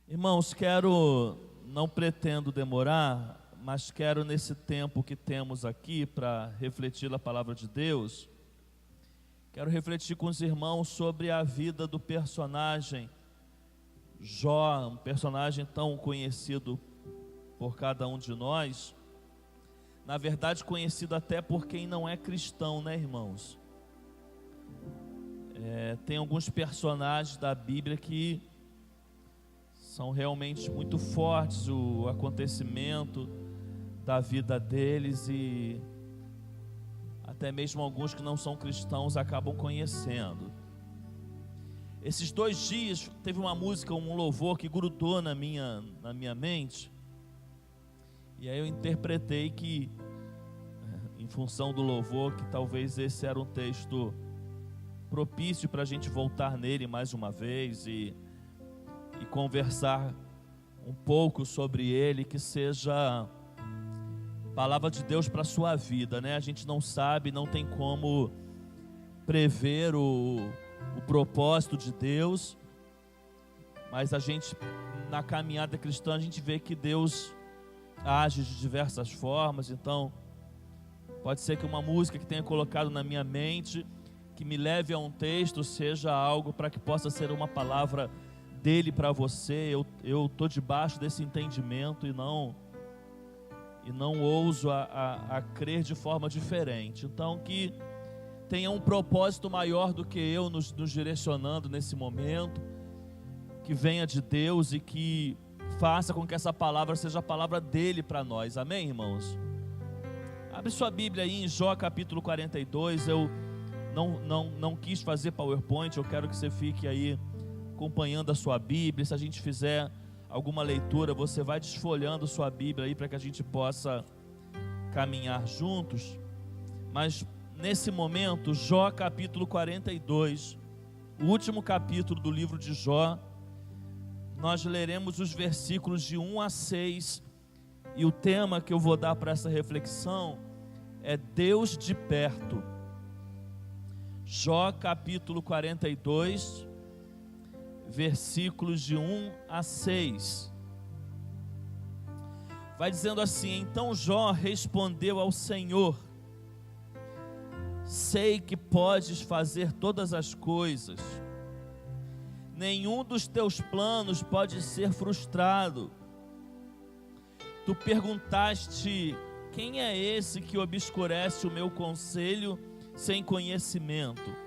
Irmãos, não pretendo demorar, mas quero nesse tempo que temos aqui para refletir a palavra de Deus, quero refletir com os irmãos sobre a vida do personagem Jó, um personagem tão conhecido por cada um de nós, na verdade conhecido até por quem não é cristão, né, irmãos? Tem alguns personagens da Bíblia que são realmente muito fortes, o acontecimento da vida deles, e até mesmo alguns que não são cristãos acabam conhecendo. Esses 2 dias teve uma música, um louvor que grudou na minha mente, e aí eu interpretei que, em função do louvor, que talvez esse era um texto propício para a gente voltar nele mais uma vez e conversar um pouco sobre ele, que seja palavra de Deus para a sua vida, né? A gente não sabe, não tem como prever o propósito de Deus, mas a gente, na caminhada cristã, a gente vê que Deus age de diversas formas. Então pode ser que uma música que tenha colocado na minha mente, que me leve a um texto, seja algo para que possa ser uma palavra dele para você. Eu estou debaixo desse entendimento e não ouso a crer de forma diferente. Então que tenha um propósito maior do que eu nos direcionando nesse momento, que venha de Deus e que faça com que essa palavra seja a palavra dele para nós. Amém, irmãos? Abre sua Bíblia aí em Jó capítulo 42. Eu não quis fazer PowerPoint, eu quero que você fique aí acompanhando a sua Bíblia. Se a gente fizer alguma leitura, você vai desfolhando sua Bíblia aí para que a gente possa caminhar juntos. Mas nesse momento, Jó capítulo 42, o último capítulo do livro de Jó, nós leremos os versículos de 1 a 6, e o tema que eu vou dar para essa reflexão é Deus de perto. Jó capítulo 42, versículos de 1 a 6. Vai dizendo assim: então Jó respondeu ao Senhor: sei que podes fazer todas as coisas, nenhum dos teus planos pode ser frustrado. Tu perguntaste: quem é esse que obscurece o meu conselho sem conhecimento?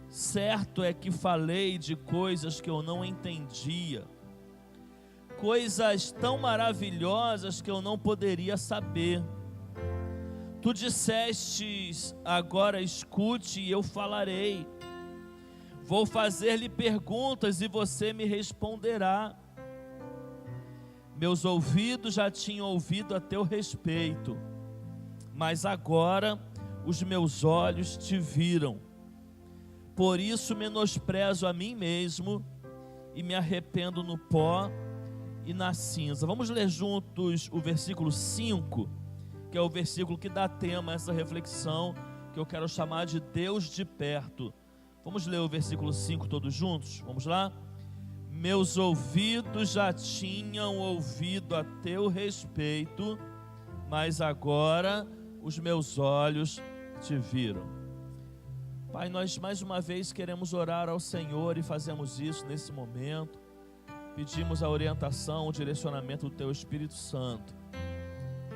Certo é que falei de coisas que eu não entendia, coisas tão maravilhosas que eu não poderia saber. Tu dissestes: agora escute e eu falarei. Vou fazer-lhe perguntas e você me responderá. Meus ouvidos já tinham ouvido a teu respeito, mas agora os meus olhos te viram. Por isso menosprezo a mim mesmo e me arrependo no pó e na cinza. Vamos ler juntos o versículo 5, que é o versículo que dá tema a essa reflexão, que eu quero chamar de Deus de perto. Vamos ler o versículo 5 todos juntos? Vamos lá? Meus ouvidos já tinham ouvido a teu respeito, mas agora os meus olhos te viram. Pai, nós mais uma vez queremos orar ao Senhor e fazemos isso nesse momento. Pedimos a orientação, o direcionamento do teu Espírito Santo.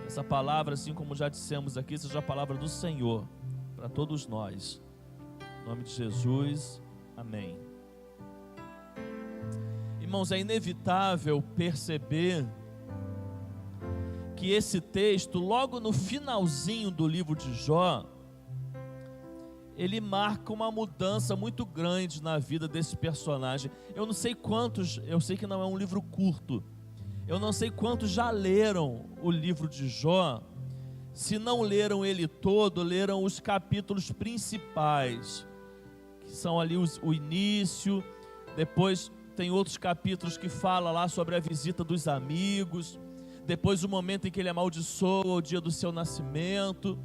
Essa palavra, assim como já dissemos aqui, seja a palavra do Senhor para todos nós. Em nome de Jesus, amém. Irmãos, é inevitável perceber que esse texto, logo no finalzinho do livro de Jó, ele marca uma mudança muito grande na vida desse personagem. Eu não sei quantos, eu sei que não é um livro curto, eu não sei quantos já leram o livro de Jó. Se não leram ele todo, leram os capítulos principais, que são ali o início. Depois tem outros capítulos que falam lá sobre a visita dos amigos, depois o momento em que ele amaldiçoa o dia do seu nascimento,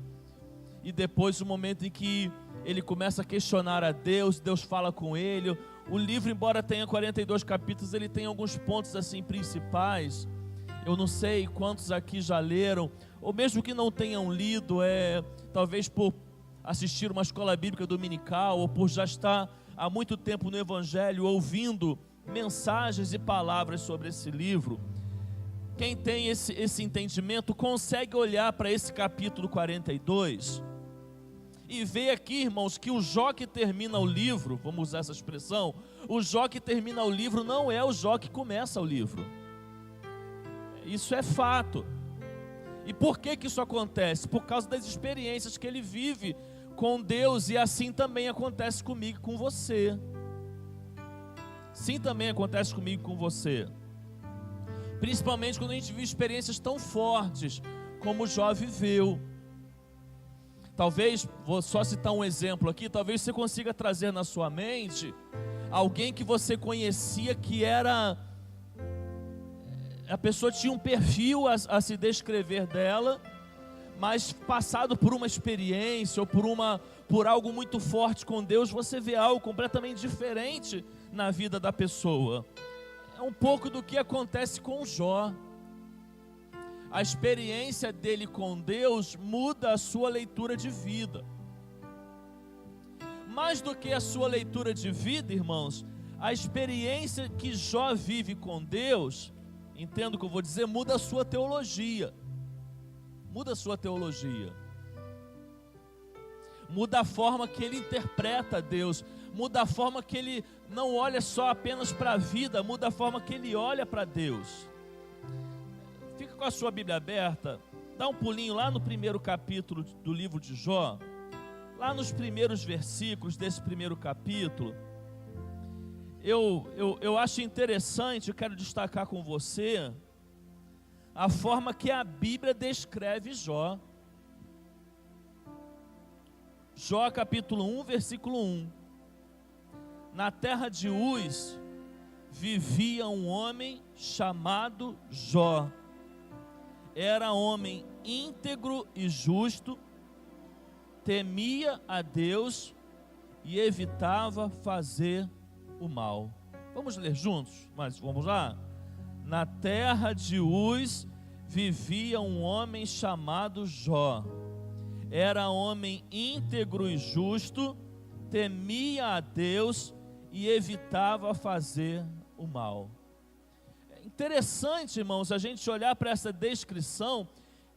e depois o momento em que ele começa a questionar a Deus, Deus fala com ele, O livro, embora tenha 42 capítulos, ele tem alguns pontos assim principais. Eu não sei quantos aqui já leram, ou mesmo que não tenham lido, talvez por assistir uma escola bíblica dominical, ou por já estar há muito tempo no Evangelho, ouvindo mensagens e palavras sobre esse livro. Quem tem esse entendimento consegue olhar para esse capítulo 42 e ver aqui, irmãos, que o Jó que termina o livro, vamos usar essa expressão, o Jó que termina o livro não é o Jó que começa o livro. Isso é fato. E por que isso acontece? Por causa das experiências que ele vive com Deus, e assim também acontece comigo e com você. Sim, também acontece comigo e com você. Principalmente quando a gente vive experiências tão fortes como Jó viveu. Talvez, vou só citar um exemplo aqui, talvez você consiga trazer na sua mente alguém que você conhecia que a pessoa tinha um perfil a se descrever dela, mas passado por uma experiência ou por algo muito forte com Deus, você vê algo completamente diferente na vida da pessoa. É um pouco do que acontece com Jó. A experiência dele com Deus muda a sua leitura de vida. Mais do que a sua leitura de vida, irmãos, a experiência que Jó vive com Deus, entendo o que eu vou dizer, muda a sua teologia. Muda a sua teologia. Muda a forma que ele interpreta Deus. Muda a forma que ele não olha só apenas para a vida, muda a forma que ele olha para Deus. Fica com a sua Bíblia aberta, dá um pulinho lá no primeiro capítulo do livro de Jó, lá nos primeiros versículos desse primeiro capítulo. Eu acho interessante, eu quero destacar com você a forma que a Bíblia descreve Jó. Jó capítulo 1, versículo 1. Na terra de Uz vivia um homem chamado Jó. Era homem íntegro e justo, temia a Deus e evitava fazer o mal. Vamos ler juntos? Mas vamos lá? Na terra de Uz vivia um homem chamado Jó. Era homem íntegro e justo, temia a Deus e evitava fazer o mal. É interessante, irmãos, a gente olhar para essa descrição,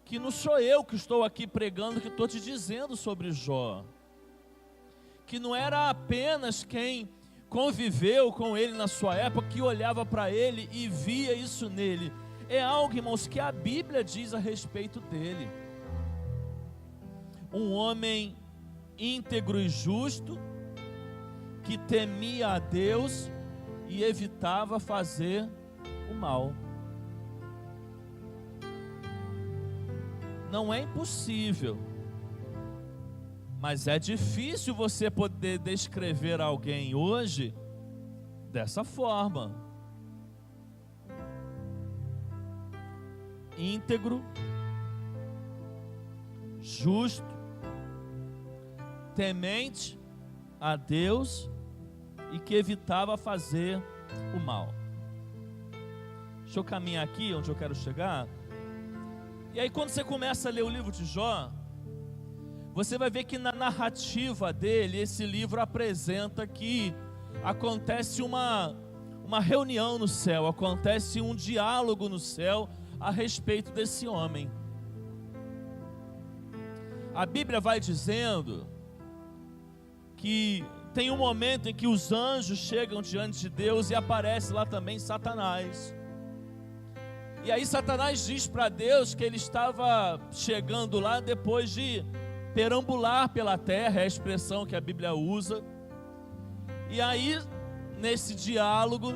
que não sou eu que estou aqui pregando, que estou te dizendo sobre Jó. Que não era apenas quem conviveu com ele na sua época, que olhava para ele e via isso nele. É algo, irmãos, que a Bíblia diz a respeito dele. Um homem íntegro e justo, que temia a Deus e evitava fazer o mal. Não é impossível, mas é difícil você poder descrever alguém hoje dessa forma. Íntegro, justo, temente a Deus e que evitava fazer o mal. Deixa eu caminhar aqui onde eu quero chegar. E aí quando você começa a ler o livro de Jó, você vai ver que na narrativa dele, esse livro apresenta que acontece uma reunião no céu, acontece um diálogo no céu a respeito desse homem. A Bíblia vai dizendo que tem um momento em que os anjos chegam diante de Deus e aparece lá também Satanás. E aí Satanás diz para Deus que ele estava chegando lá depois de perambular pela terra, é a expressão que a Bíblia usa. E aí, nesse diálogo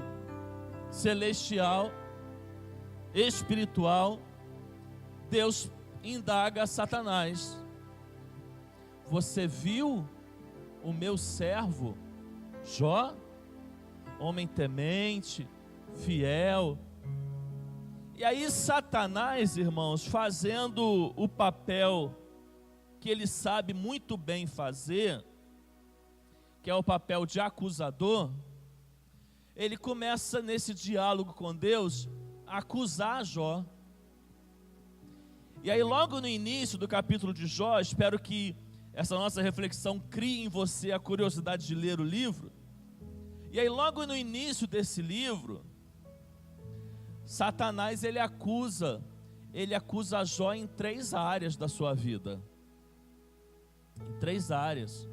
celestial, espiritual, Deus indaga a Satanás: você viu o meu servo Jó, homem temente, fiel? E aí Satanás, irmãos, fazendo o papel que ele sabe muito bem fazer, que é o papel de acusador, ele começa nesse diálogo com Deus a acusar Jó. E aí logo no início do capítulo de Jó, espero que essa nossa reflexão crie em você a curiosidade de ler o livro. E aí logo no início desse livro, Satanás ele acusa Jó em 3 áreas da sua vida. Em 3 áreas.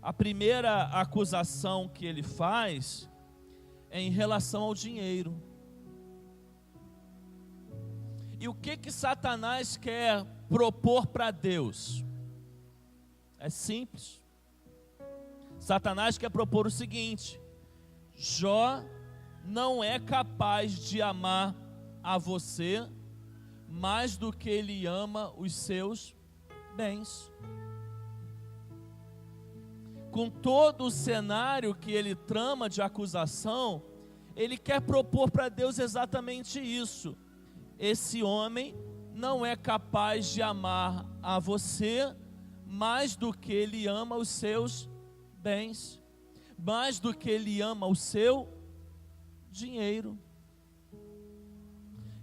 A primeira acusação que ele faz é em relação ao dinheiro. E o que Satanás quer propor para Deus? É simples. Satanás quer propor o seguinte: Jó não é capaz de amar a você mais do que ele ama os seus bens. Com todo o cenário que ele trama de acusação, ele quer propor para Deus exatamente isso. Esse homem não é capaz de amar a você mais do que ele ama os seus bens, mais do que ele ama o seu dinheiro.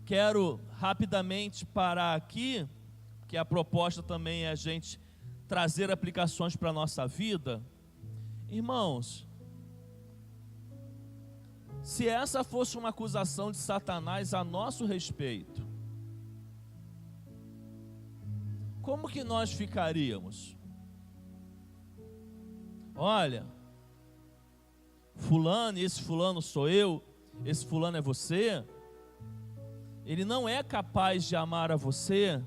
Quero rapidamente parar aqui, que a proposta também é a gente trazer aplicações para a nossa vida. Irmãos, se essa fosse uma acusação de Satanás a nosso respeito, como que nós ficaríamos? Olha, fulano, e esse fulano sou eu, esse fulano é você, ele não é capaz de amar a você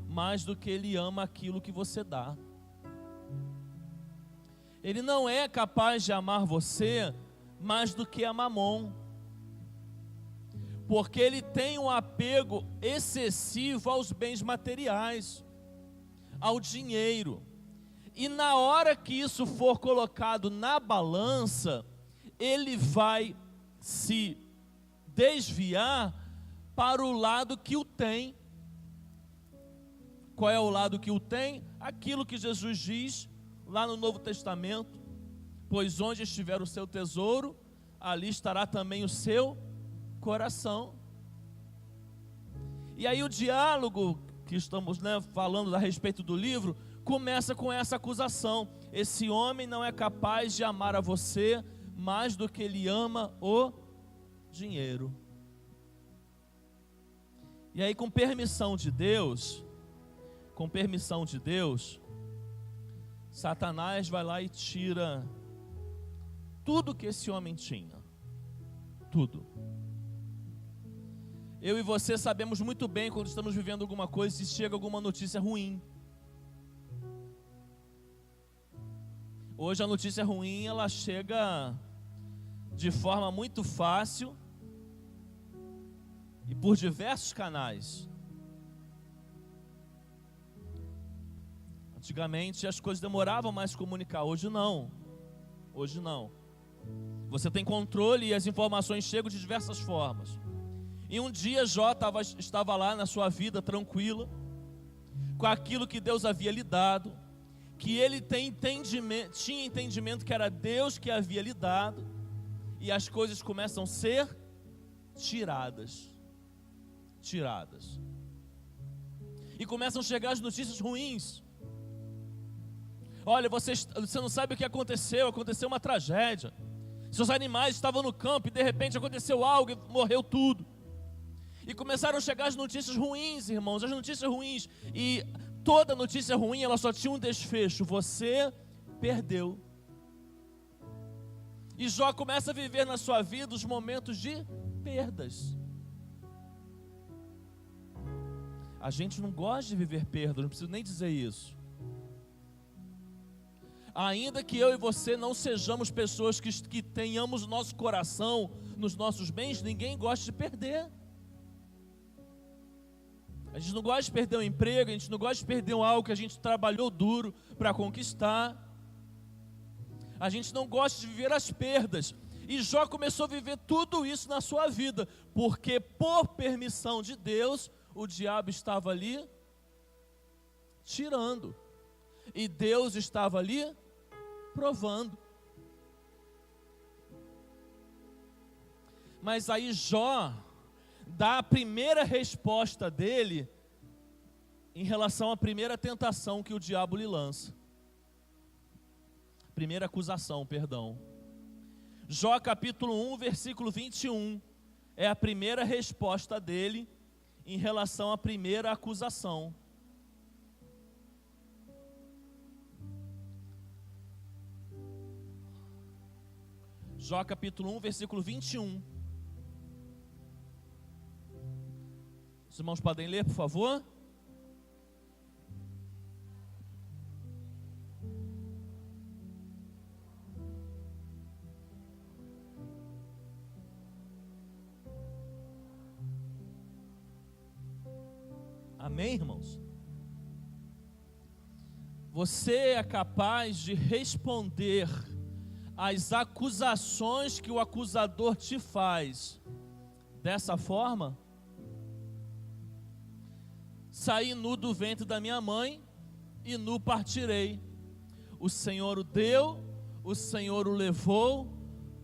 mais do que ele ama aquilo que você dá. Ele não é capaz de amar você mais do que a Mamon, porque ele tem um apego excessivo aos bens materiais, ao dinheiro. E na hora que isso for colocado na balança, ele vai se desviar para o lado que o tem. Qual é o lado que o tem? Aquilo que Jesus diz lá no Novo Testamento: pois onde estiver o seu tesouro, ali estará também o seu coração. E aí o diálogo que estamos falando a respeito do livro, começa com essa acusação: esse homem não é capaz de amar a você mais do que ele ama o dinheiro. E aí, com permissão de Deus, Satanás vai lá e tira tudo que esse homem tinha. Tudo. Eu e você sabemos muito bem quando estamos vivendo alguma coisa e chega alguma notícia ruim. Hoje a notícia ruim, ela chega de forma muito fácil e por diversos canais. Antigamente as coisas demoravam mais a comunicar, hoje não. Hoje não. Você tem controle e as informações chegam de diversas formas. E um dia Jó estava lá na sua vida tranquila, com aquilo que Deus havia lhe dado, que ele tinha entendimento que era Deus que havia lhe dado, e as coisas começam a ser tiradas. E começam a chegar as notícias ruins. Olha, você não sabe o que aconteceu uma tragédia. Seus animais estavam no campo e de repente aconteceu algo e morreu tudo. E começaram a chegar as notícias ruins, irmãos, as notícias ruins. E toda notícia ruim, ela só tinha um desfecho: você perdeu. E Jó começa a viver na sua vida os momentos de perdas. A gente não gosta de viver perdas, não preciso nem dizer isso. Ainda que eu e você não sejamos pessoas que tenhamos o nosso coração nos nossos bens, ninguém gosta de perder. A gente não gosta de perder um emprego, a gente não gosta de perder algo que a gente trabalhou duro para conquistar. A gente não gosta de viver as perdas. E Jó começou a viver tudo isso na sua vida, porque por permissão de Deus, o diabo estava ali tirando, e Deus estava ali provando. Mas aí Jó dá a primeira resposta dele em relação à primeira tentação que o diabo lhe lança. Primeira acusação, perdão. Jó capítulo 1, versículo 21, é a primeira resposta dele em relação à primeira acusação. Jó capítulo 1, versículo 21. Os irmãos podem ler, por favor? Amém, irmãos? Você é capaz de responder às acusações que o acusador te faz dessa forma? Saí nu do ventre da minha mãe e nu partirei. O Senhor o deu, o Senhor o levou,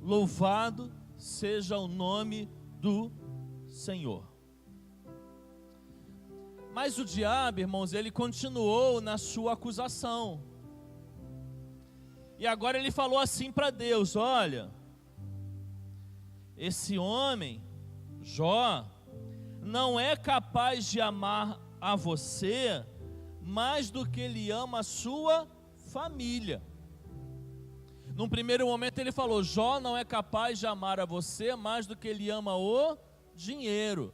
louvado seja o nome do Senhor. Mas o diabo, irmãos, ele continuou na sua acusação. E agora ele falou assim para Deus: olha, esse homem, Jó, não é capaz de amar a você mais do que ele ama a sua família. Num primeiro momento ele falou: Jó não é capaz de amar a você mais do que ele ama o dinheiro.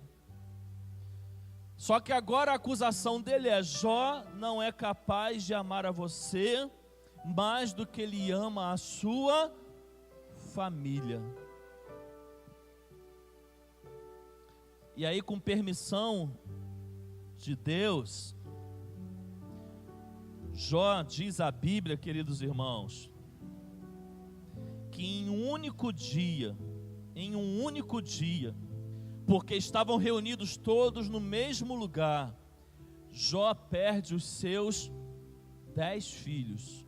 Só que agora a acusação dele é: Jó não é capaz de amar a você mais do que ele ama a sua família. E aí, com permissão de Deus, Jó diz a Bíblia, queridos irmãos, que em um único dia, porque estavam reunidos todos no mesmo lugar, Jó perde os seus 10 filhos.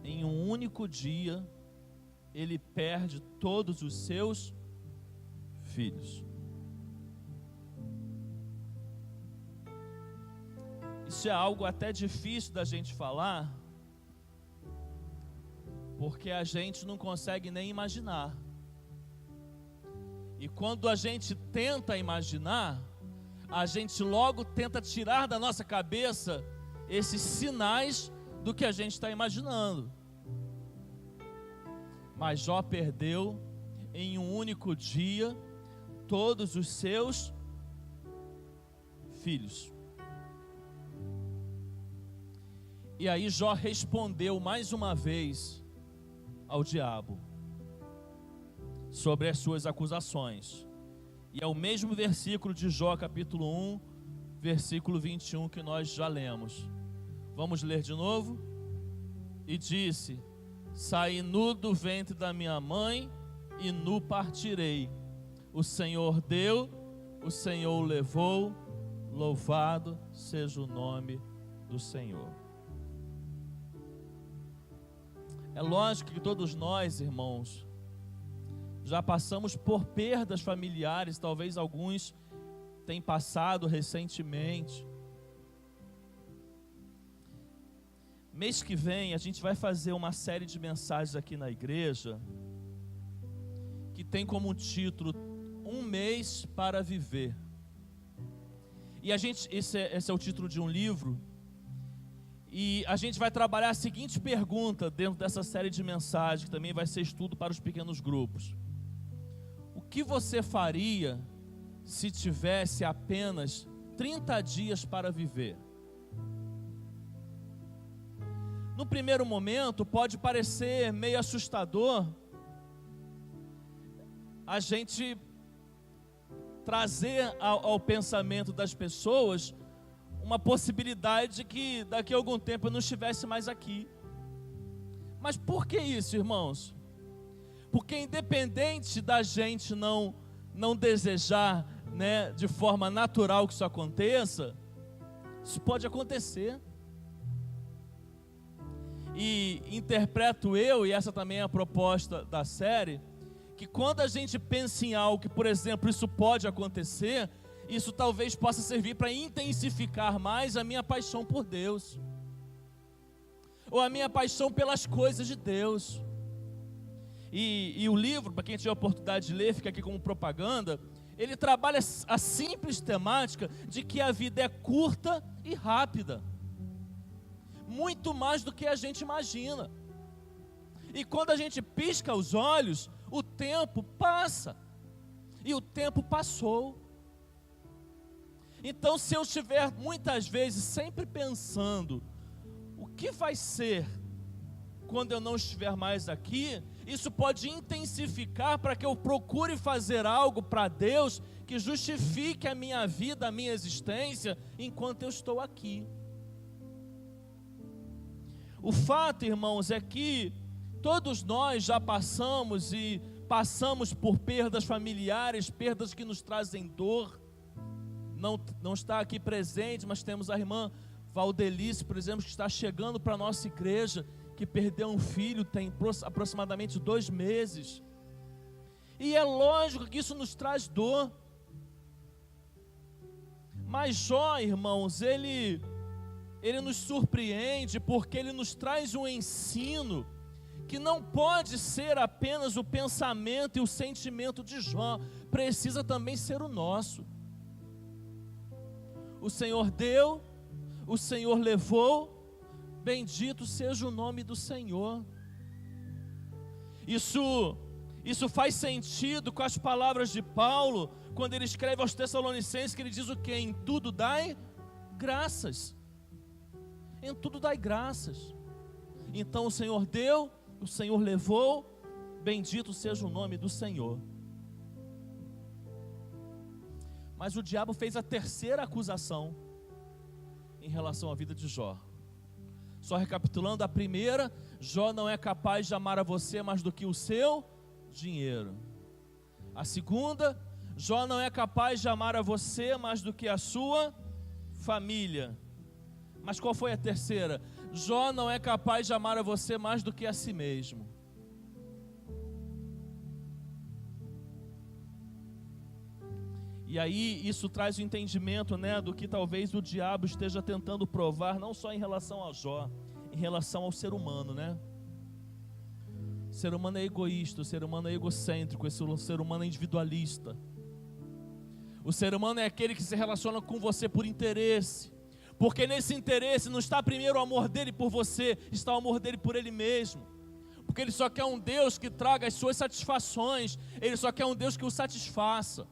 Em um único dia, ele perde todos os seus filhos. Isso é algo até difícil da gente falar, porque a gente não consegue nem imaginar. E quando a gente tenta imaginar, a gente logo tenta tirar da nossa cabeça esses sinais do que a gente está imaginando. Mas Jó perdeu em um único dia todos os seus filhos. E aí Jó respondeu mais uma vez ao diabo sobre as suas acusações. E é o mesmo versículo de Jó capítulo 1, versículo 21 que nós já lemos. Vamos ler de novo? E disse: saí nu do ventre da minha mãe e nu partirei. O Senhor deu, o Senhor levou, louvado seja o nome do Senhor. É lógico que todos nós, irmãos, já passamos por perdas familiares, talvez alguns tenham passado recentemente. Mês que vem a gente vai fazer uma série de mensagens aqui na igreja que tem como título Um Mês para Viver. E esse é o título de um livro. E a gente vai trabalhar a seguinte pergunta dentro dessa série de mensagens, que também vai ser estudo para os pequenos grupos. O que você faria se tivesse apenas 30 dias para viver? No primeiro momento pode parecer meio assustador a gente trazer ao pensamento das pessoas uma possibilidade de que daqui a algum tempo eu não estivesse mais aqui. Mas por que isso, irmãos? Porque independente da gente não desejar, né, de forma natural que isso aconteça, isso pode acontecer. E interpreto eu, e essa também é a proposta da série, que quando a gente pensa em algo que, por exemplo, isso pode acontecer, isso talvez possa servir para intensificar mais a minha paixão por Deus, ou a minha paixão pelas coisas de Deus. E o livro, para quem tiver a oportunidade de ler, fica aqui como propaganda, ele trabalha a simples temática de que a vida é curta e rápida, muito mais do que a gente imagina. E quando a gente pisca os olhos, o tempo passa, e o tempo passou. Então, se eu estiver muitas vezes sempre pensando, o que vai ser quando eu não estiver mais aqui, isso pode intensificar para que eu procure fazer algo para Deus que justifique a minha vida, a minha existência, enquanto eu estou aqui. O fato, irmãos, é que todos nós já passamos por perdas familiares, perdas que nos trazem dor. Não está aqui presente, mas temos a irmã Valdelice, por exemplo, que está chegando para a nossa igreja, que perdeu um filho tem aproximadamente 2 meses. E é lógico que isso nos traz dor. Mas Jó, irmãos, ele nos surpreende porque ele nos traz um ensino que não pode ser apenas o pensamento e o sentimento de Jó, precisa também ser o nosso. O Senhor deu, o Senhor levou, bendito seja o nome do Senhor. Isso faz sentido com as palavras de Paulo, quando ele escreve aos Tessalonicenses, que ele diz o quê? Em tudo dai graças. Em tudo dai graças. Então o Senhor deu, o Senhor levou, bendito seja o nome do Senhor. Mas o diabo fez a terceira acusação em relação à vida de Jó. Só recapitulando, a primeira: Jó não é capaz de amar a você mais do que o seu dinheiro. A segunda: Jó não é capaz de amar a você mais do que a sua família. Mas qual foi a terceira? Jó não é capaz de amar a você mais do que a si mesmo. E aí isso traz o entendimento, do que talvez o diabo esteja tentando provar, não só em relação a Jó, em relação ao ser humano, O ser humano é egoísta, o ser humano é egocêntrico, o ser humano é individualista. O ser humano é aquele que se relaciona com você por interesse, porque nesse interesse não está primeiro o amor dele por você, está o amor dele por ele mesmo. Porque ele só quer um Deus que traga as suas satisfações, ele só quer um Deus que o satisfaça.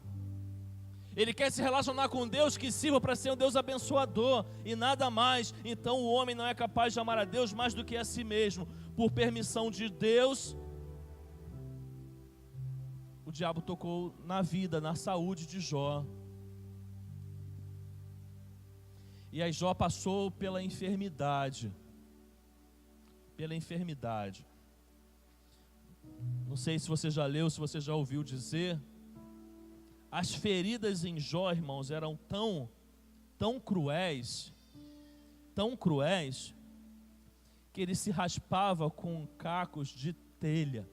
Ele quer se relacionar com Deus que sirva para ser um Deus abençoador e nada mais. Então o homem não é capaz de amar a Deus mais do que a si mesmo. Por permissão de Deus, o diabo tocou na vida, na saúde de Jó. E aí Jó passou pela enfermidade. Não sei se você já leu, se você já ouviu dizer. As feridas em Jó, irmãos, eram tão cruéis, que ele se raspava com cacos de telha.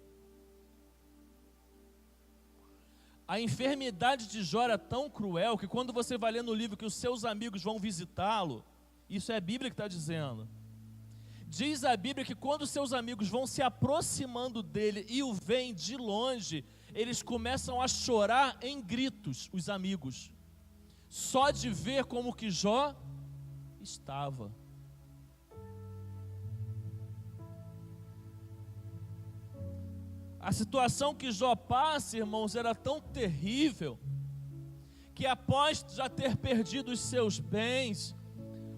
A enfermidade de Jó era tão cruel que quando você vai ler no livro que os seus amigos vão visitá-lo, isso é a Bíblia que está dizendo. Diz a Bíblia que quando seus amigos vão se aproximando dele e o veem de longe, eles começam a chorar em gritos, os amigos, só de ver como que Jó estava. A situação que Jó passa, irmãos, era tão terrível, que após já ter perdido os seus bens,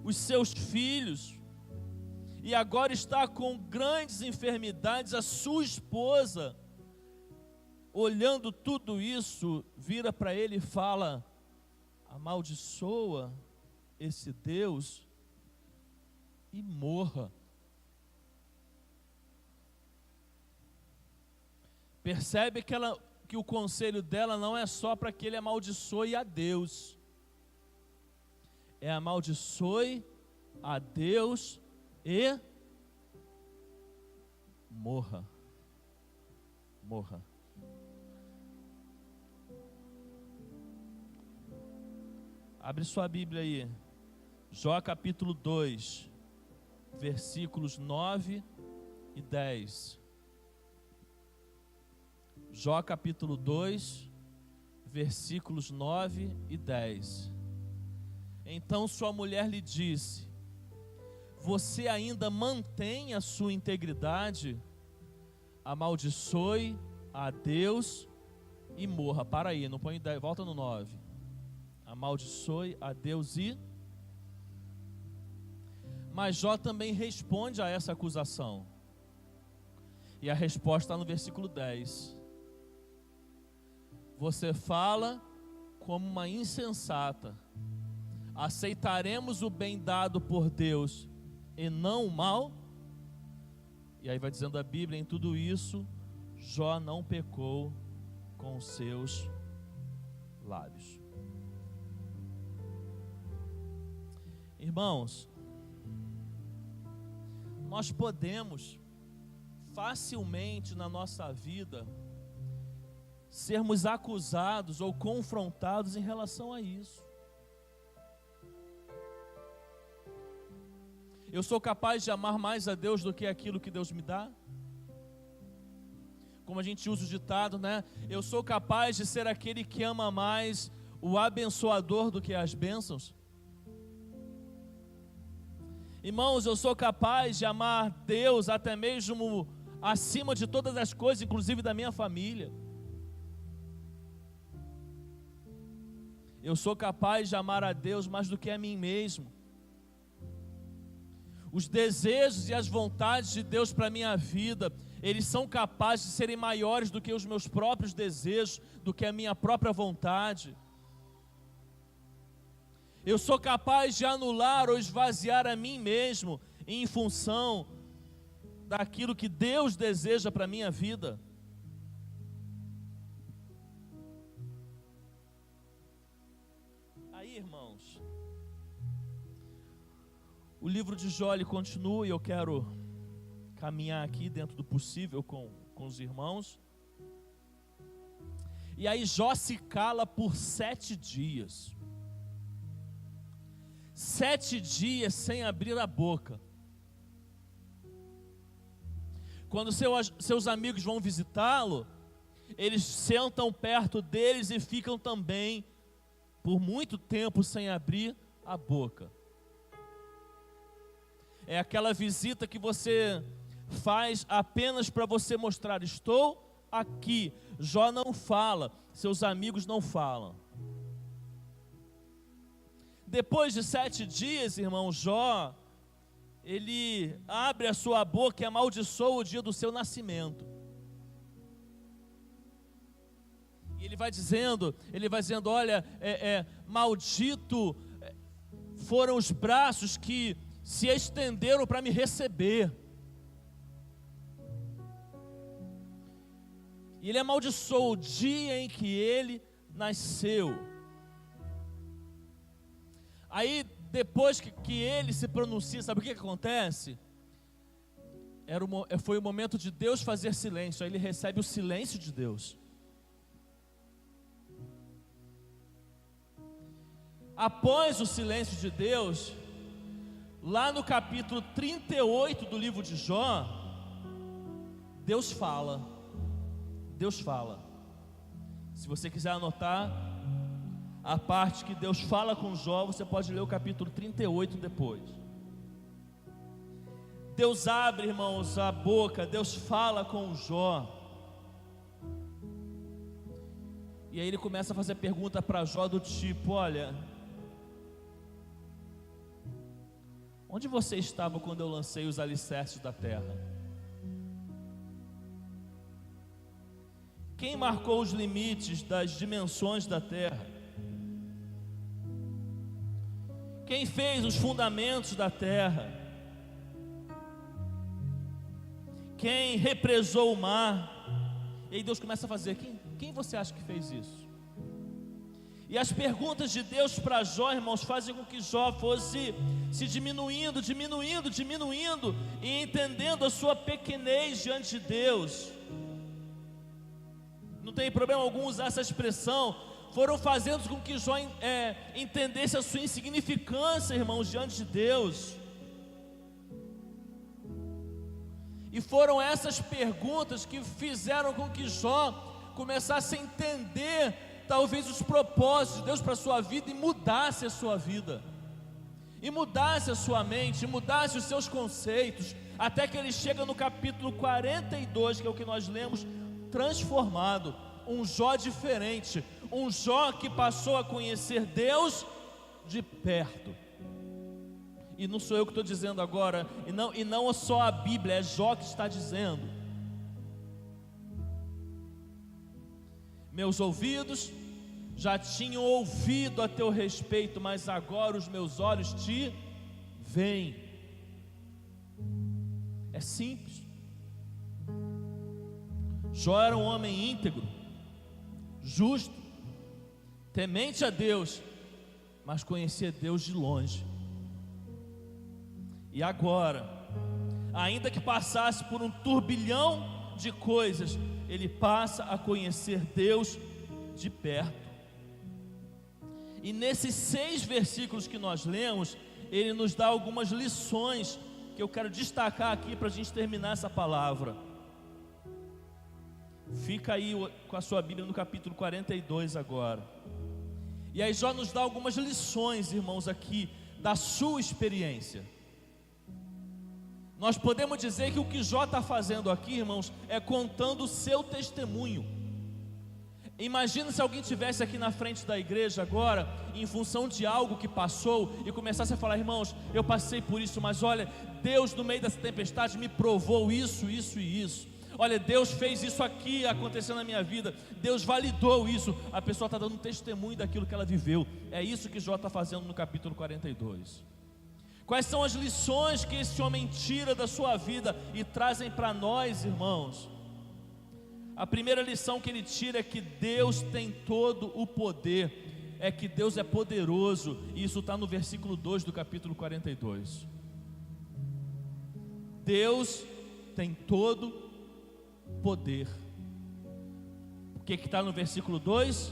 os seus filhos, e agora está com grandes enfermidades, a sua esposa, olhando tudo isso, vira para ele e fala: amaldiçoa esse Deus e morra. Percebe que o conselho dela não é só para que ele amaldiçoe a Deus, é amaldiçoe a Deus e morra. Morra. Abre sua Bíblia aí. Jó capítulo 2, versículos 9 e 10. Jó capítulo 2, versículos 9 e 10. Então sua mulher lhe disse: você ainda mantém a sua integridade? Amaldiçoe a Deus e morra. Para aí, não põe 10, volta no 9. Amaldiçoe a Deus e... Mas Jó também responde a essa acusação. E a resposta está no versículo 10. Você fala como uma insensata. Aceitaremos o bem dado por Deus e não o mal? E aí vai dizendo a Bíblia: em tudo isso, Jó não pecou com os seus lábios. Irmãos, nós podemos facilmente na nossa vida sermos acusados ou confrontados em relação a isso. Eu sou capaz de amar mais a Deus do que aquilo que Deus me dá? Como a gente usa o ditado, né? Eu sou capaz de ser aquele que ama mais o abençoador do que as bênçãos? Irmãos, eu sou capaz de amar Deus até mesmo acima de todas as coisas, inclusive da minha família. Eu sou capaz de amar a Deus mais do que a mim mesmo. Os desejos e as vontades de Deus para a minha vida, eles são capazes de serem maiores do que os meus próprios desejos, do que a minha própria vontade. Eu sou capaz de anular ou esvaziar a mim mesmo em função daquilo que Deus deseja para a minha vida. Aí, irmãos, o livro de Jó ele continua, e eu quero caminhar aqui dentro do possível com os irmãos. E aí Jó se cala por 7 dias. 7 dias sem abrir a boca. Quando seus amigos vão visitá-lo, eles sentam perto deles e ficam também por muito tempo sem abrir a boca. É aquela visita que você faz apenas para você mostrar: estou aqui. Jó não fala, seus amigos não falam. Depois de 7 dias, irmão, Jó, ele abre a sua boca e amaldiçoa o dia do seu nascimento. E ele vai dizendo, olha, maldito foram os braços que se estenderam para me receber. E ele amaldiçoou o dia em que ele nasceu. Aí, depois que ele se pronuncia, sabe o que acontece? Foi o momento de Deus fazer silêncio. Aí ele recebe o silêncio de Deus. Após o silêncio de Deus, lá no capítulo 38 do livro de Jó, Deus fala. Deus fala. Se você quiser anotar a parte que Deus fala com Jó, você pode ler o capítulo 38 depois. Deus abre, irmãos, a boca, Deus fala com Jó. E aí ele começa a fazer pergunta para Jó do tipo: olha, onde você estava quando eu lancei os alicerces da terra? Quem marcou os limites das dimensões da terra? Quem fez os fundamentos da terra? Quem represou o mar? E aí Deus começa a fazer: quem você acha que fez isso? E as perguntas de Deus para Jó, irmãos, fazem com que Jó fosse se diminuindo, e entendendo a sua pequenez diante de Deus. Não tem problema algum usar essa expressão. Foram fazendo com que Jó entendesse a sua insignificância, irmãos, diante de Deus. E foram essas perguntas que fizeram com que Jó começasse a entender talvez os propósitos de Deus para a sua vida, e mudasse a sua vida, e mudasse a sua mente, e mudasse os seus conceitos, até que ele chega no capítulo 42, que é o que nós lemos, transformado, um Jó diferente, um Jó que passou a conhecer Deus de perto. E não sou eu que estou dizendo agora, e não só a Bíblia, é Jó que está dizendo. Meus ouvidos já tinham ouvido a teu respeito, mas agora os meus olhos te veem. É simples. Jó era um homem íntegro, justo, temente a Deus, mas conhecia Deus de longe. E agora, ainda que passasse por um turbilhão de coisas, ele passa a conhecer Deus de perto. E nesses 6 versículos que nós lemos, ele nos dá algumas lições que eu quero destacar aqui para a gente terminar essa palavra. Fica aí com a sua Bíblia no capítulo 42 agora. E aí Jó nos dá algumas lições, irmãos, aqui da sua experiência. Nós podemos dizer que o que Jó está fazendo aqui, irmãos, é contando o seu testemunho. Imagina se alguém estivesse aqui na frente da igreja agora, em função de algo que passou, e começasse a falar: irmãos, eu passei por isso, mas olha, Deus no meio dessa tempestade me provou isso, isso e isso. Olha, Deus fez isso aqui acontecer na minha vida, Deus validou isso. A pessoa está dando um testemunho daquilo que ela viveu. É isso que Jó está fazendo no capítulo 42. Quais são as lições que esse homem tira da sua vida e trazem para nós, irmãos? A primeira lição que ele tira é que Deus tem todo o poder, é que Deus é poderoso, e isso está no versículo 2 do capítulo 42. Deus tem todo poder. O que está no versículo 2?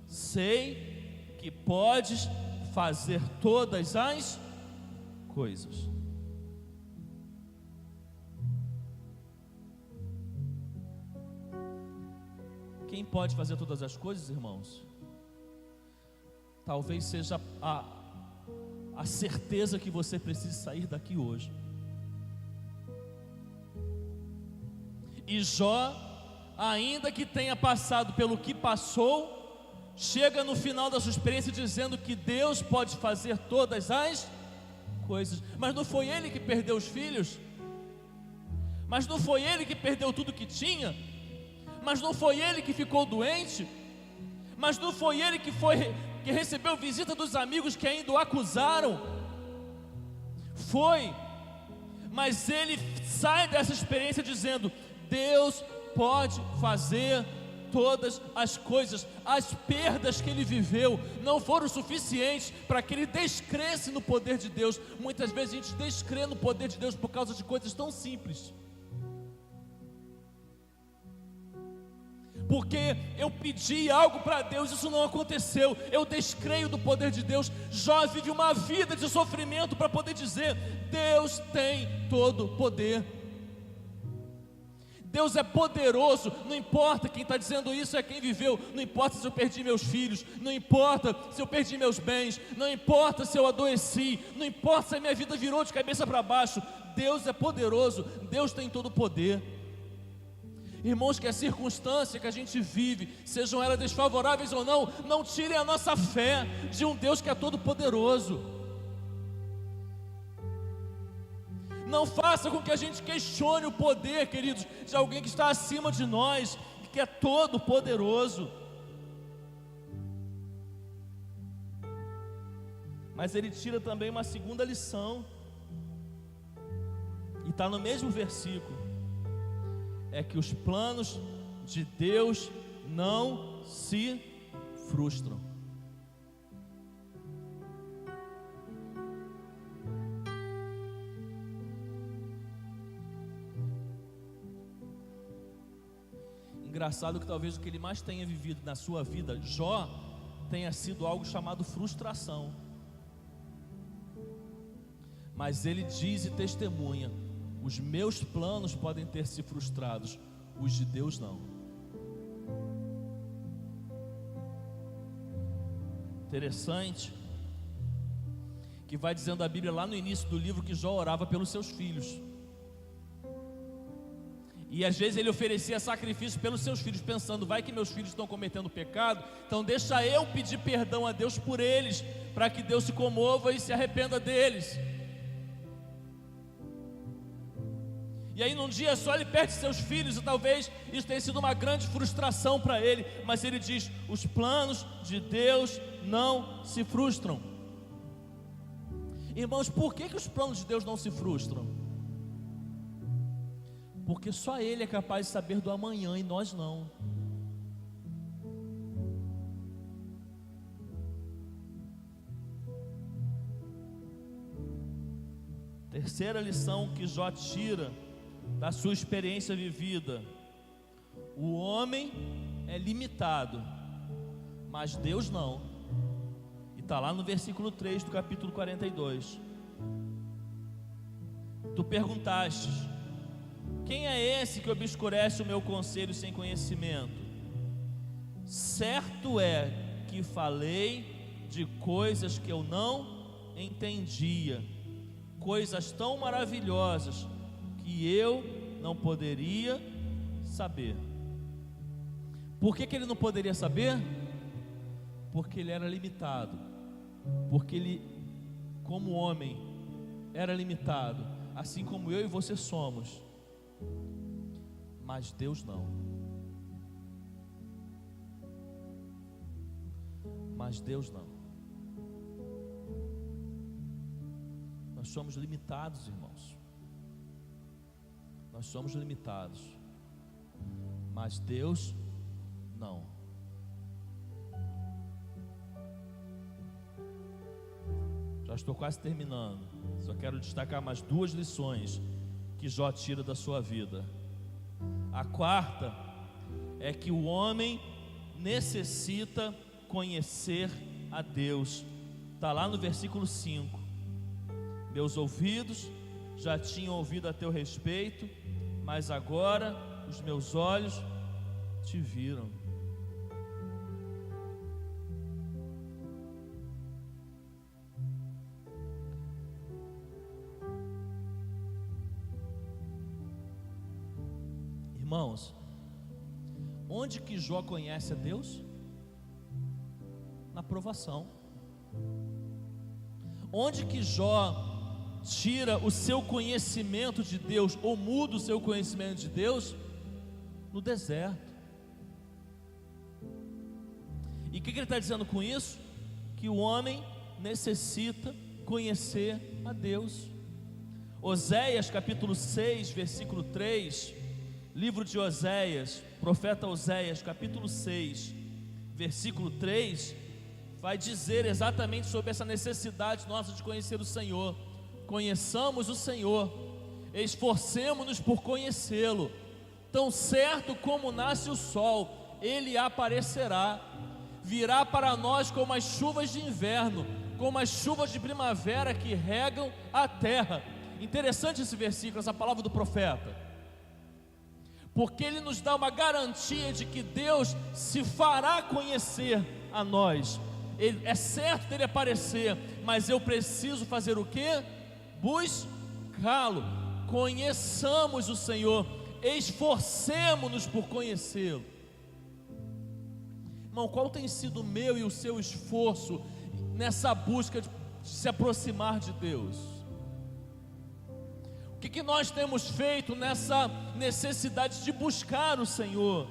Sei que podes fazer todas as coisas. Quem pode fazer todas as coisas, irmãos? Talvez seja a certeza que você precisa sair daqui hoje. E Jó, ainda que tenha passado pelo que passou, chega no final da sua experiência dizendo que Deus pode fazer todas as coisas. Mas não foi ele que perdeu os filhos? Mas não foi ele que perdeu tudo que tinha? Mas não foi ele que ficou doente? Mas não foi ele que recebeu visita dos amigos que ainda o acusaram? Foi. Mas ele sai dessa experiência dizendo: Deus pode fazer todas as coisas. As perdas que ele viveu não foram suficientes para que ele descresse no poder de Deus. Muitas vezes a gente descrê no poder de Deus por causa de coisas tão simples. Porque eu pedi algo para Deus, isso não aconteceu, eu descreio do poder de Deus. Jó vive uma vida de sofrimento para poder dizer: Deus tem todo o poder. Deus é poderoso. Não importa quem está dizendo isso é quem viveu. Não importa se eu perdi meus filhos, não importa se eu perdi meus bens, não importa se eu adoeci, não importa se a minha vida virou de cabeça para baixo. Deus é poderoso, Deus tem todo o poder. Irmãos, que a circunstância que a gente vive, sejam elas desfavoráveis ou não, não tirem a nossa fé de um Deus que é todo poderoso. Não faça com que a gente questione o poder, queridos, de alguém que está acima de nós, que é todo poderoso. Mas ele tira também uma segunda lição, e está no mesmo versículo: é que os planos de Deus não se frustram. Engraçado que talvez o que ele mais tenha vivido na sua vida, Jó, tenha sido algo chamado frustração. Mas ele diz e testemunha: os meus planos podem ter se frustrados, os de Deus não. Interessante que vai dizendo a Bíblia lá no início do livro que Jó orava pelos seus filhos. E às vezes ele oferecia sacrifício pelos seus filhos, pensando: vai que meus filhos estão cometendo pecado, então deixa eu pedir perdão a Deus por eles, para que Deus se comova e se arrependa deles. E aí num dia só ele perde seus filhos, e talvez isso tenha sido uma grande frustração para ele, mas ele diz: os planos de Deus não se frustram. Irmãos, por que os planos de Deus não se frustram? Porque só Ele é capaz de saber do amanhã e nós não. Terceira lição que Jó tira da sua experiência vivida: o homem é limitado, mas Deus não. E está lá no versículo 3 do capítulo 42. Tu perguntaste: quem é esse que obscurece o meu conselho sem conhecimento? Certo é que falei de coisas que eu não entendia, coisas tão maravilhosas que eu não poderia saber. Por que ele não poderia saber? Porque ele era limitado. Porque ele, como homem, era limitado, assim como eu e você somos. Mas Deus não. Mas Deus não. Nós somos limitados, irmãos. Nós somos limitados. Mas Deus não. Já estou quase terminando. Só quero destacar mais duas lições que Jó tira da sua vida. A quarta é que o homem necessita conhecer a Deus. Está lá no versículo 5. Meus ouvidos já tinham ouvido a teu respeito, mas agora os meus olhos te viram. Irmãos, onde que Jó conhece a Deus? Na provação. Onde que Jó tira o seu conhecimento de Deus, ou muda o seu conhecimento de Deus? No deserto. E o que ele está dizendo com isso? Que o homem necessita conhecer a Deus. Oséias capítulo 6, versículo 3, livro de Oséias, profeta Oséias, capítulo 6, versículo 3, vai dizer exatamente sobre essa necessidade nossa de conhecer o Senhor. Conheçamos o Senhor, esforcemo-nos por conhecê-lo. Tão certo como nasce o sol, ele aparecerá, virá para nós como as chuvas de inverno, como as chuvas de primavera que regam a terra. Interessante esse versículo, essa palavra do profeta, porque ele nos dá uma garantia de que Deus se fará conhecer a nós. É certo dele aparecer, mas eu preciso fazer o quê? Buscá-lo. Conheçamos o Senhor, esforcemo-nos por conhecê-lo. Irmão, qual tem sido o meu e o seu esforço nessa busca de se aproximar de Deus? O que nós temos feito nessa necessidade de buscar o Senhor?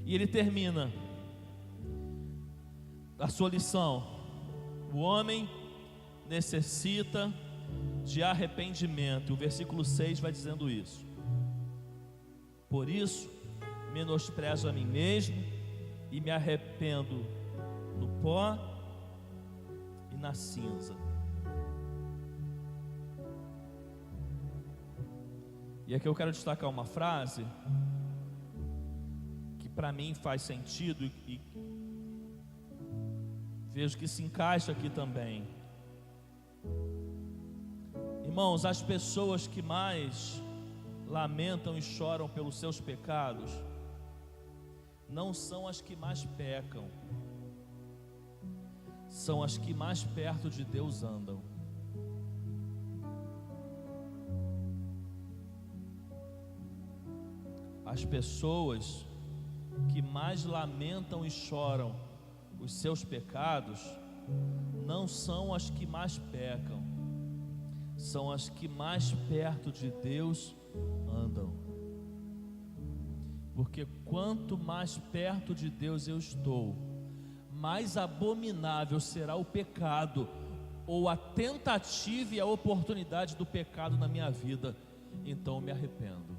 E ele termina a sua lição: o homem necessita de arrependimento. O versículo 6 vai dizendo isso. Por isso menosprezo a mim mesmo e me arrependo no pó e na cinza. E aqui eu quero destacar uma frase que para mim faz sentido e vejo que se encaixa aqui também. Irmãos, as pessoas que mais lamentam e choram pelos seus pecados não são as que mais pecam, são as que mais perto de Deus andam. As pessoas que mais lamentam e choram os seus pecados não são as que mais pecam, são as que mais perto de Deus andam. Porque quanto mais perto de Deus eu estou, mais abominável será o pecado, ou a tentativa e a oportunidade do pecado na minha vida. Então eu me arrependo.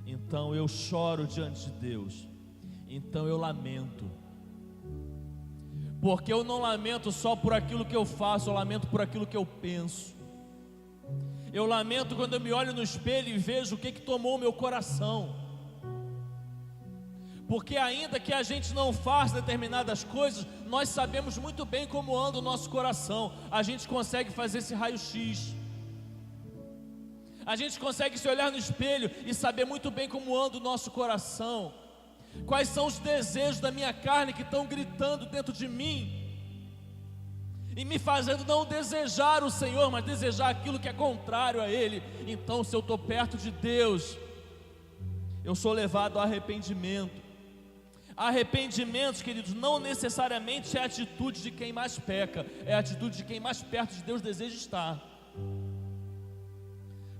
Então eu choro diante de Deus. Então eu lamento. Porque eu não lamento só por aquilo que eu faço, eu lamento por aquilo que eu penso. Eu lamento quando eu me olho no espelho e vejo o que tomou o meu coração. Porque ainda que a gente não faça determinadas coisas, nós sabemos muito bem como anda o nosso coração. A gente consegue fazer esse raio-x. A gente consegue se olhar no espelho e saber muito bem como anda o nosso coração. Quais são os desejos da minha carne que estão gritando dentro de mim e me fazendo não desejar o Senhor, mas desejar aquilo que é contrário a Ele. Então, se eu estou perto de Deus, eu sou levado ao arrependimento. Arrependimentos, queridos, não necessariamente é a atitude de quem mais peca, é a atitude de quem mais perto de Deus deseja estar.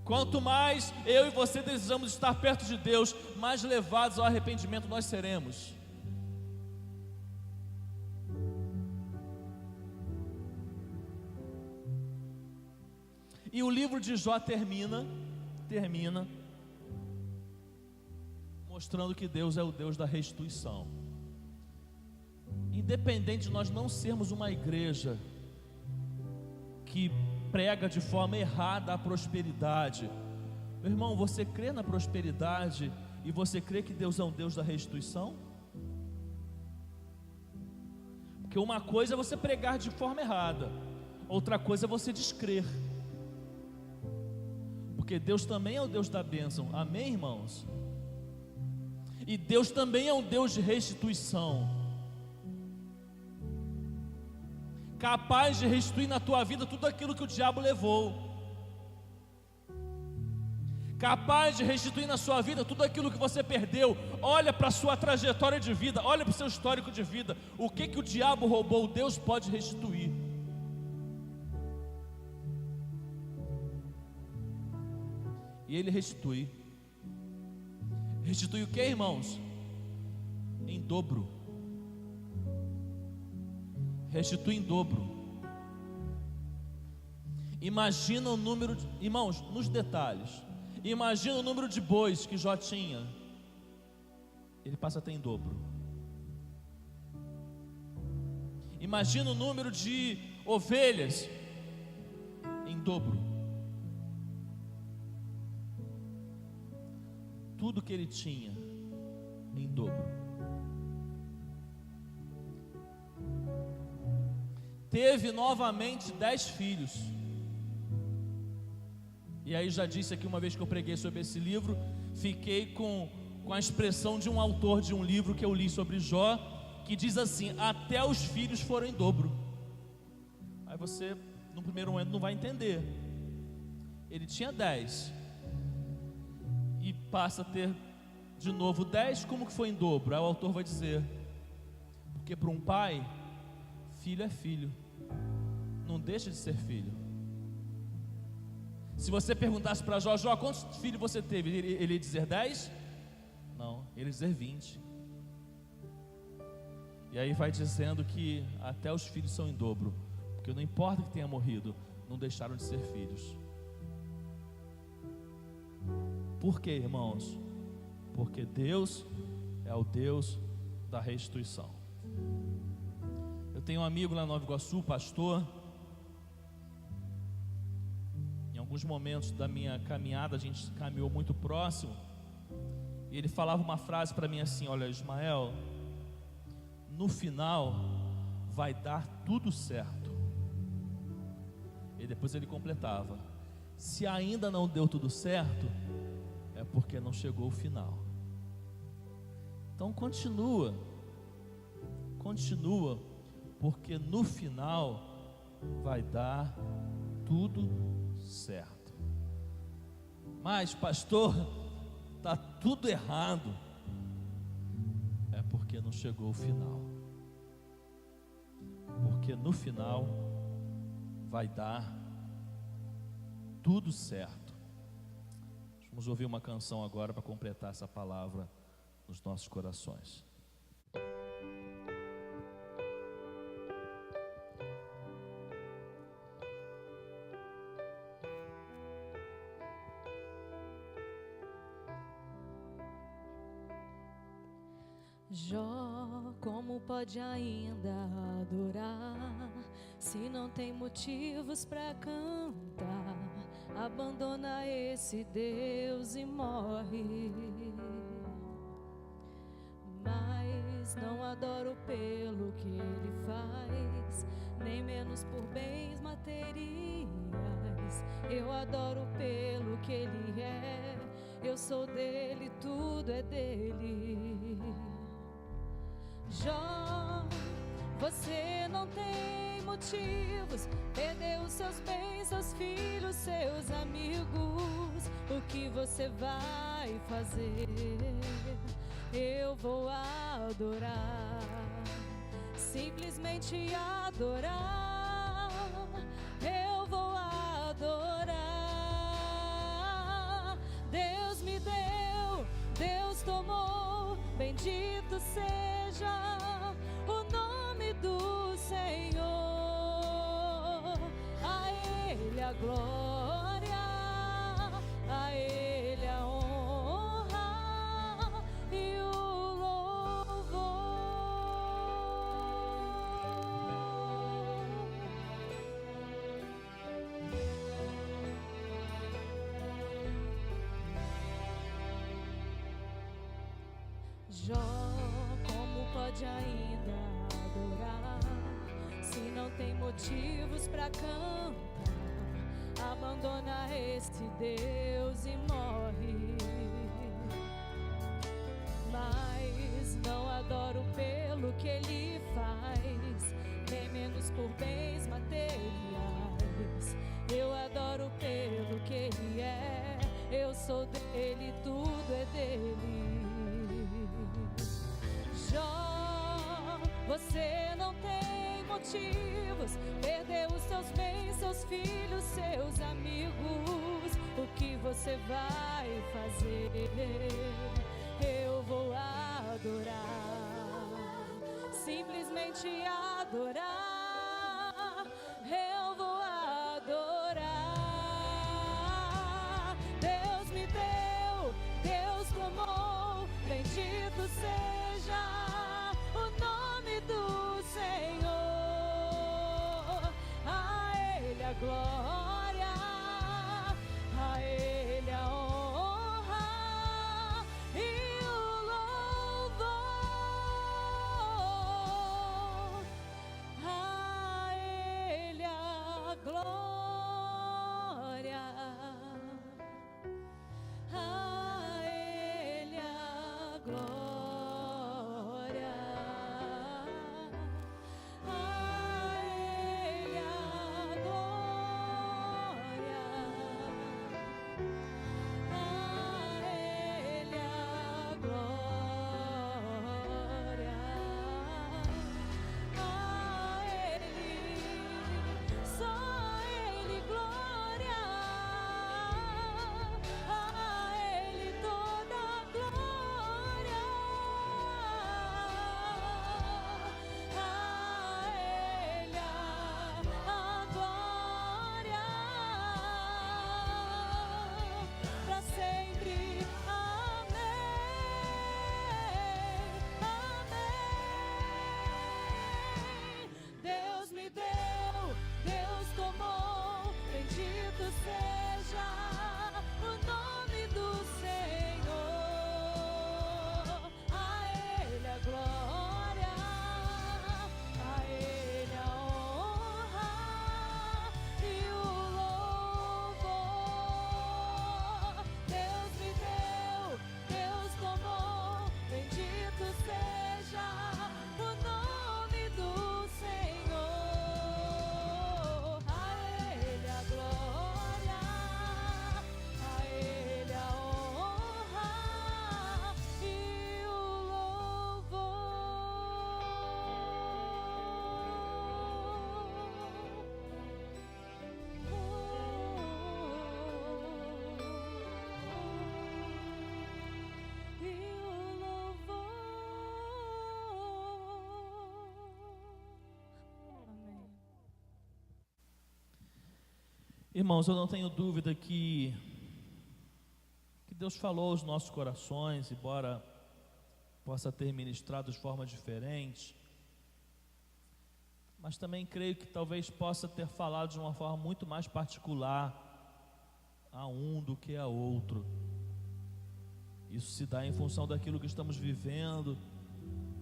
Quanto mais eu e você desejamos estar perto de Deus, mais levados ao arrependimento nós seremos. E o livro de Jó termina mostrando que Deus é o Deus da restituição. Independente de nós não sermos uma igreja que prega de forma errada a prosperidade, meu irmão, você crê na prosperidade e você crê que Deus é um Deus da restituição? Porque uma coisa é você pregar de forma errada, outra coisa é você descrer. Porque Deus também é o Deus da bênção, amém, irmãos? E Deus também é um Deus de restituição, capaz de restituir na tua vida tudo aquilo que o diabo levou, capaz de restituir na sua vida tudo aquilo que você perdeu. Olha para a sua trajetória de vida, olha para o seu histórico de vida, o que o diabo roubou, Deus pode restituir. E Ele restitui. Restitui o que, irmãos? Em dobro. Restitui em dobro. Imagina o número de, irmãos, nos detalhes, imagina o número de bois que Jó tinha. Ele passa a ter em dobro. Imagina o número de ovelhas em dobro. Tudo que ele tinha em dobro. Teve novamente 10 filhos. E aí já disse aqui uma vez que eu preguei sobre esse livro, fiquei com a expressão de um autor de um livro que eu li sobre Jó, que diz assim: até os filhos foram em dobro. Aí você no primeiro momento não vai entender. Ele tinha 10 e passa a ter de novo 10, como que foi em dobro? Aí o autor vai dizer: porque para um pai, filho é filho, não deixa de ser filho. Se você perguntasse para Jó, quantos filhos você teve? Ele ia dizer 10? Não, ele ia dizer 20. E aí vai dizendo que até os filhos são em dobro, porque não importa que tenha morrido, não deixaram de ser filhos. Por quê, irmãos? Porque Deus é o Deus da restituição. Eu tenho um amigo lá em Nova Iguaçu, pastor. Em alguns momentos da minha caminhada, a gente caminhou muito próximo, e ele falava uma frase para mim assim: olha, Ismael, no final vai dar tudo certo. E depois ele completava: se ainda não deu tudo certo, é porque não chegou o final. Então continua, porque no final vai dar tudo certo. Mas pastor, está tudo errado. É porque não chegou o final. Porque no final vai dar tudo certo. Vamos ouvir uma canção agora para completar essa palavra nos nossos corações. Jó, como pode ainda adorar, se não tem motivos para cantar? Abandona esse Deus e morre. Mas não adoro pelo que ele faz, nem menos por bens materiais. Eu adoro pelo que ele é, eu sou dele, tudo é dele. Jó, você não tem motivos, perdeu seus bens, seus filhos, seus amigos. O que você vai fazer? Eu vou adorar, simplesmente adorar. Eu vou adorar. Deus me deu, Deus tomou, bendito seja o nome do Senhor. A Ele a glória, a Ele a honra e o louvor. Jó, como pode ainda adorar, se não tem motivos para cantar? Abandona este Deus e morre. Mas não adoro pelo que ele faz, nem menos por bens materiais. Eu adoro pelo que ele é, eu sou dele, tudo é dele. Jó, você não tem motivos, perdeu os seus bens, seus filhos, seus amigos. O que você vai fazer? Eu vou adorar, simplesmente adorar. Eu vou adorar. Deus me deu, Deus tomou, bendito seja o nome do Senhor. A Ele a glória, a Ele a honra e o louvor. A Irmãos, eu não tenho dúvida que Deus falou aos nossos corações, embora possa ter ministrado de forma diferente, mas também creio que talvez possa ter falado de uma forma muito mais particular a um do que a outro. Isso se dá em função daquilo que estamos vivendo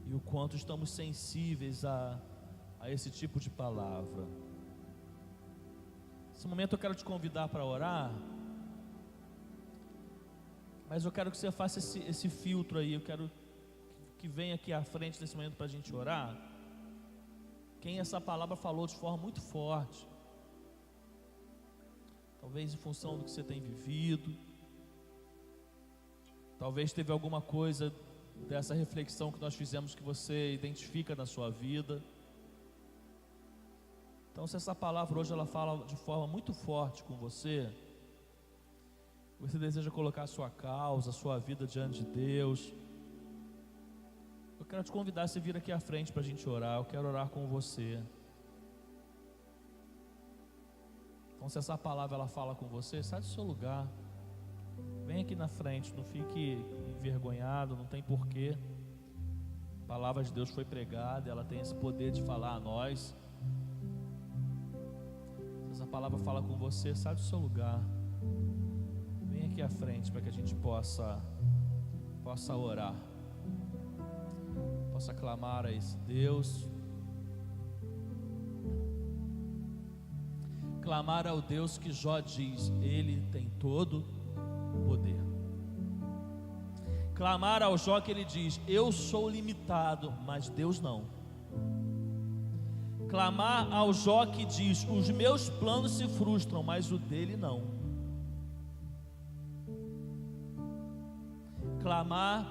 e o quanto estamos sensíveis a esse tipo de palavra. Nesse momento eu quero te convidar para orar, mas eu quero que você faça esse filtro aí. Eu quero que venha aqui à frente nesse momento para a gente orar quem essa palavra falou de forma muito forte, talvez em função do que você tem vivido, talvez teve alguma coisa dessa reflexão que nós fizemos que você identifica na sua vida. Então, se essa palavra hoje ela fala de forma muito forte com você deseja colocar a sua causa, a sua vida diante de Deus, eu quero te convidar a você vir aqui à frente para a gente orar. Eu quero orar com você. Então, se essa palavra ela fala com você, sai do seu lugar, vem aqui na frente, não fique envergonhado, não tem porquê. A palavra de Deus foi pregada, ela tem esse poder de falar a nós. Se essa palavra fala com você, sai do seu lugar, vem aqui à frente para que a gente possa orar, possa clamar a esse Deus, clamar ao Deus que Jó diz, Ele tem todo o poder. Clamar ao Jó que ele diz, eu sou limitado, mas Deus não. Clamar ao Jó que diz, os meus planos se frustram, mas o dele não. Clamar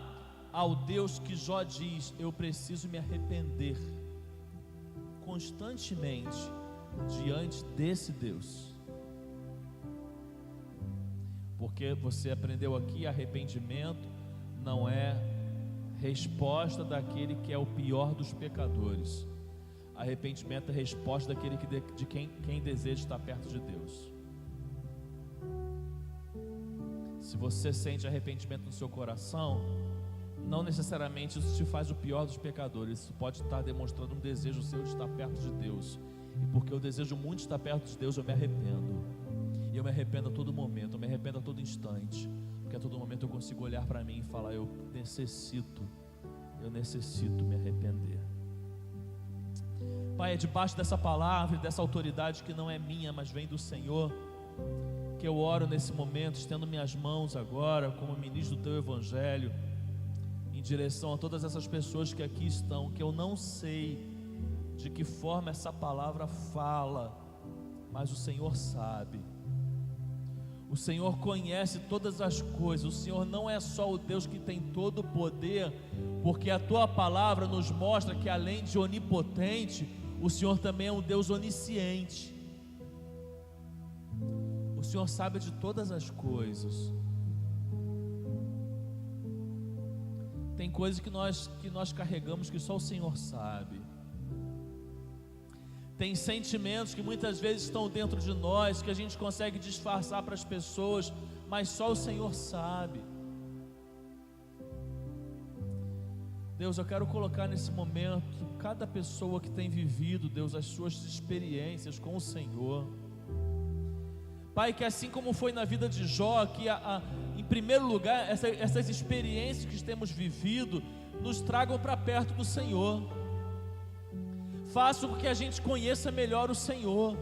ao Deus que Jó diz, eu preciso me arrepender constantemente diante desse Deus, porque você aprendeu aqui, arrependimento não é resposta daquele que é o pior dos pecadores. Arrependimento é resposta daquele de quem deseja estar perto de Deus. Se você sente arrependimento no seu coração, não necessariamente isso te faz o pior dos pecadores. Isso pode estar demonstrando um desejo seu de estar perto de Deus. E porque eu desejo muito estar perto de Deus, eu me arrependo. E eu me arrependo a todo momento, eu me arrependo a todo instante, porque a todo momento eu consigo olhar para mim e falar, eu necessito me arrepender. Pai, é debaixo dessa palavra e dessa autoridade que não é minha, mas vem do Senhor, que eu oro nesse momento, estendo minhas mãos agora como ministro do Teu Evangelho, em direção a todas essas pessoas que aqui estão, que eu não sei de que forma essa palavra fala, mas o Senhor sabe. O Senhor conhece todas as coisas. O Senhor não é só o Deus que tem todo o poder, porque a Tua palavra nos mostra que além de onipotente, o Senhor também é um Deus onisciente. O Senhor sabe de todas as coisas. Tem coisas que nós carregamos que só o Senhor sabe. Tem sentimentos que muitas vezes estão dentro de nós, que a gente consegue disfarçar para as pessoas, mas só o Senhor sabe. Deus, eu quero colocar nesse momento cada pessoa que tem vivido, Deus, as suas experiências com o Senhor. Pai, que assim como foi na vida de Jó, que em primeiro lugar, essas experiências que temos vivido, nos tragam para perto do Senhor. Faça com que a gente conheça melhor o Senhor.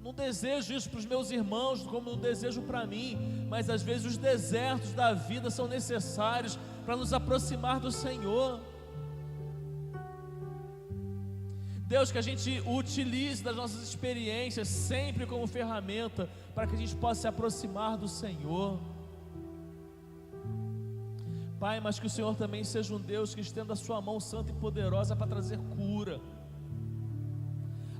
Não desejo isso para os meus irmãos, como não desejo para mim, mas às vezes os desertos da vida são necessários para nos aproximar do Senhor. Deus, que a gente utilize das nossas experiências sempre como ferramenta para que a gente possa se aproximar do Senhor. Pai, mas que o Senhor também seja um Deus que estenda a sua mão santa e poderosa para trazer cura.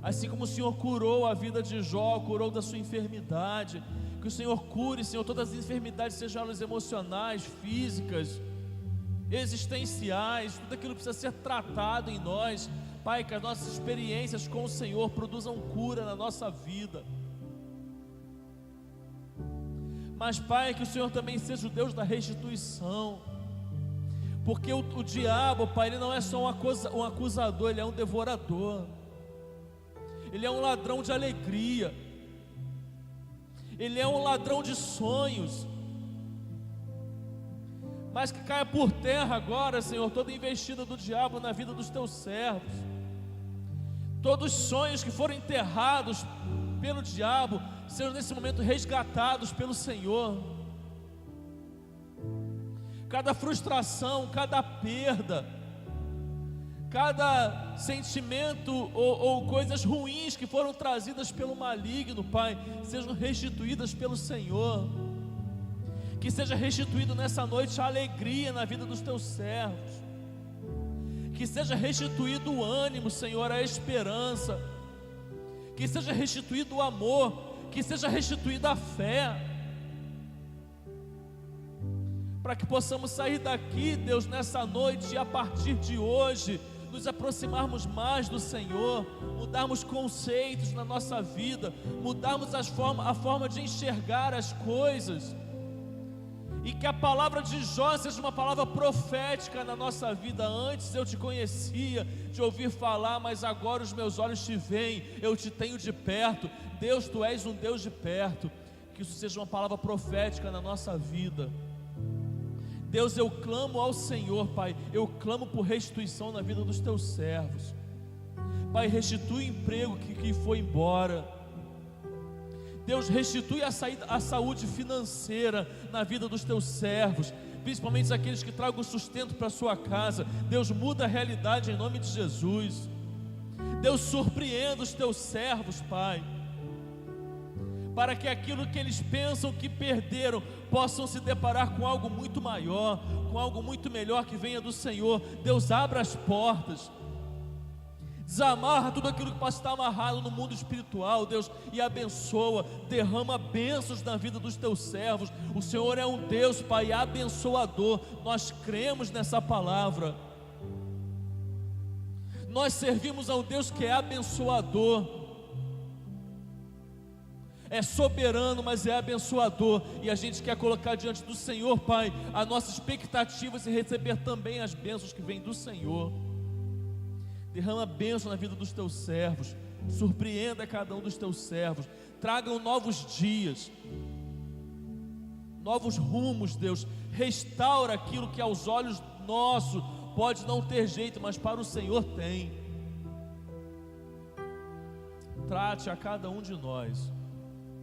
Assim como o Senhor curou a vida de Jó, curou da sua enfermidade, que o Senhor cure, Senhor, todas as enfermidades, sejam elas emocionais, físicas, existenciais, tudo aquilo que precisa ser tratado em nós. Pai, que as nossas experiências com o Senhor produzam cura na nossa vida. Mas, Pai, que o Senhor também seja o Deus da restituição. Porque o diabo, Pai, ele não é só um acusador, ele é um devorador. Ele é um ladrão de alegria. Ele é um ladrão de sonhos. Mas que caia por terra agora, Senhor, toda investida do diabo na vida dos teus servos. Todos os sonhos que foram enterrados pelo diabo, sejam nesse momento resgatados pelo Senhor. Cada frustração, cada perda, cada sentimento ou coisas ruins que foram trazidas pelo maligno, Pai, sejam restituídas pelo Senhor. Que seja restituído nessa noite a alegria na vida dos teus servos. Que seja restituído o ânimo, Senhor, a esperança. Que seja restituído o amor. Que seja restituída a fé. Para que possamos sair daqui, Deus, nessa noite e a partir de hoje nos aproximarmos mais do Senhor, mudarmos conceitos na nossa vida, mudarmos a forma de enxergar as coisas. E que a palavra de Jó seja uma palavra profética na nossa vida. Antes eu te conhecia, de ouvir falar, mas agora os meus olhos te veem, eu te tenho de perto. Deus, tu és um Deus de perto. Que isso seja uma palavra profética na nossa vida. Deus, eu clamo ao Senhor, Pai, eu clamo por restituição na vida dos teus servos. Pai, restitui o emprego que foi embora. Deus, restitui a saúde financeira na vida dos teus servos, principalmente aqueles que tragam sustento para a sua casa. Deus, muda a realidade em nome de Jesus. Deus, surpreenda os teus servos, Pai, para que aquilo que eles pensam que perderam, possam se deparar com algo muito maior, com algo muito melhor que venha do Senhor. Deus, abra as portas, desamarra tudo aquilo que pode estar amarrado no mundo espiritual, Deus, e abençoa, derrama bênçãos na vida dos teus servos. O Senhor é um Deus, Pai, abençoador. Nós cremos nessa palavra. Nós servimos a um Deus que é abençoador, é soberano, mas é abençoador. E a gente quer colocar diante do Senhor, Pai, a nossa expectativa de receber também as bênçãos que vêm do Senhor. Derrama bênção na vida dos teus servos, surpreenda cada um dos teus servos, tragam novos dias, novos rumos, Deus. Restaura aquilo que aos olhos nossos pode não ter jeito, mas para o Senhor tem. Trate a cada um de nós,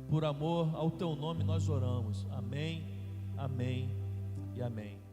por amor ao teu nome nós oramos. Amém, amém e amém.